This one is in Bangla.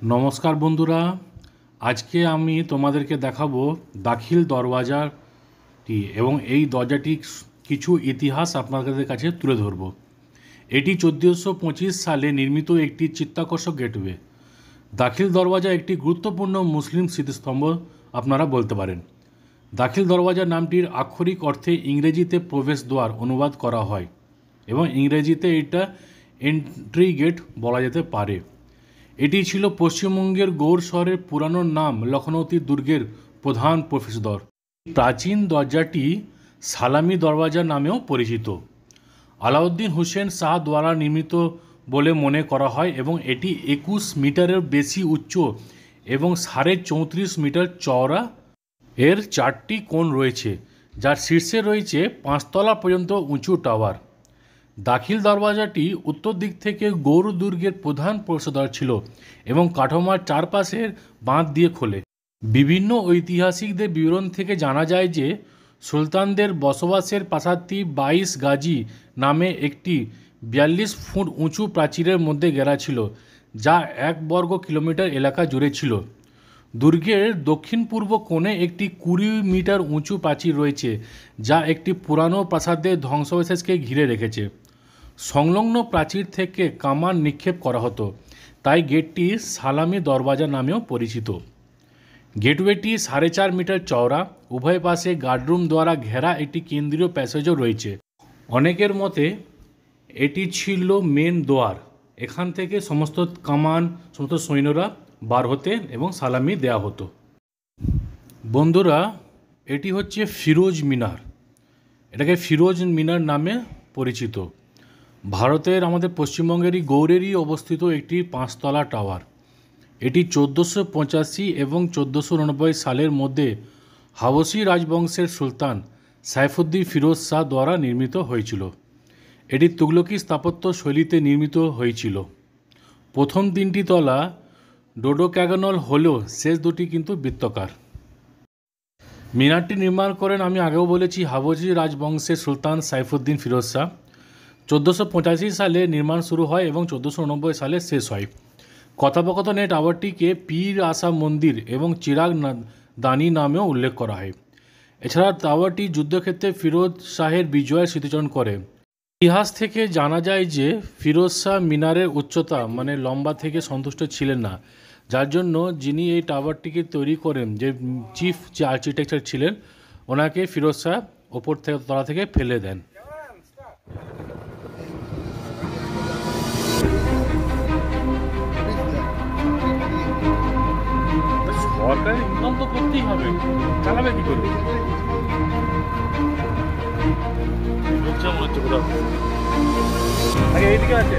নমস্কার বন্ধুরা, আজকে আমি তোমাদেরকে দেখাবো দাখিল দরওয়াজাটি এবং এই দরজাটির কিছু ইতিহাস আপনাদের কাছে তুলে ধরব। এটি 1425 সালে নির্মিত একটি চিত্তাকর্ষক গেটওয়ে। দাখিল দরওয়াজা একটি গুরুত্বপূর্ণ মুসলিম স্মৃতিস্তম্ভ আপনারা বলতে পারেন। দাখিল দরওয়াজা নামটির আক্ষরিক অর্থে ইংরেজিতে প্রবেশদ্বার অনুবাদ করা হয় এবং ইংরেজিতে এটা এন্ট্রি গেট বলা যেতে পারে। এটি ছিল পশ্চিমবঙ্গের গৌড় শহরের পুরানো নাম লখনৌতি দুর্গের প্রধান প্রবেশদ্বার। প্রাচীন দরজাটি সালামি দরওয়াজা নামেও পরিচিত। আলাউদ্দিন হোসেন শাহ দ্বারা নির্মিত বলে মনে করা হয় এবং এটি 21 মিটারের বেশি উচ্চ এবং 34.5 মিটার চওড়া। এর 4টি কোণ রয়েছে, যার শীর্ষে রয়েছে 5 তলা পর্যন্ত উঁচু টাওয়ার। দাখিল দরওয়াজাটি উত্তর দিক থেকে গৌড় দুর্গের প্রধান প্রবেশদ্বার ছিল এবং কাঠামোর চারপাশের বাঁধ দিয়ে খোলে। বিভিন্ন ঐতিহাসিকদের বিবরণ থেকে জানা যায় যে সুলতানদের বসবাসের প্রাসাদটি 22 গাজী নামে একটি 42 ফুট উঁচু প্রাচীরের মধ্যে ঘেরা ছিল, যা 1 বর্গ কিলোমিটার এলাকা জুড়ে ছিল। দুর্গের দক্ষিণ পূর্ব কোণে একটি 20 মিটার উঁচু প্রাচীর রয়েছে, যা একটি পুরানো প্রাসাদের ধ্বংসাবশেষকে ঘিরে রেখেছে। সংলগ্ন প্রাচীর থেকে কামান নিক্ষেপ করা হতো, তাই গেটটি সালামি দরওয়াজা নামেও পরিচিত। গেটওয়েটি 4.5 মিটার চওড়া, উভয় পাশে গার্ডরুম দ্বারা ঘেরা একটি কেন্দ্রীয় প্যাসেজও রয়েছে। অনেকের মতে এটি ছিল মেন দোয়ার। এখান থেকে সমস্ত কামান, সমস্ত সৈন্যরা বার হতেন এবং সালামি দেয়া হতো। বন্ধুরা, এটি হচ্ছে ফিরোজ মিনার। এটাকে ফিরোজ মিনার নামে পরিচিত। ভারতের আমাদের পশ্চিমবঙ্গেরই গৌড়েরই অবস্থিত একটি 5 তলা টাওয়ার। এটি 1485 এবং 1489 সালের মধ্যে হাবশি রাজবংশের সুলতান সাইফুদ্দিন ফিরোজ শাহ দ্বারা নির্মিত হয়েছিল। এটি তুগলকি স্থাপত্য শৈলীতে নির্মিত হয়েছিল। প্রথম 3টি তলা ডোডোক্যাগনাল হলেও শেষ দুটি কিন্তু বৃত্তাকার। মিনারটি নির্মাণ করেন, আমি আগেও বলেছি, হাবশি রাজবংশের সুলতান সাইফুদ্দিন ফিরোজ শাহ। 1485 সালে নির্মাণ শুরু হয় এবং 1489 সালে শেষ হয়। কথোপকথনে টাওয়ারটিকে পীর আশা মন্দির এবং চিরাগ দানি নামেও উল্লেখ করা হয়। এছাড়া টাওয়ারটি যুদ্ধক্ষেত্রে ফিরোজ শাহের বিজয়ের স্মৃতিচারণ করে। ইতিহাস থেকে জানা যায় যে ফিরোজ শাহ মিনারের উচ্চতা লম্বা থেকে সন্তুষ্ট ছিলেন না, যার জন্য যিনি এই টাওয়ারটিকে তৈরি করেন, যে চিফ যে আর্কিটেকচার ছিলেন, ওনাকে ফিরোজ শাহ ওপর থেকে তলা থেকে ফেলে দেন। সরকার ইনকাম তো করতেই হবে, চালাবে কি করবে? মনে হচ্ছে কোথাও আগে এইদিকে আছে।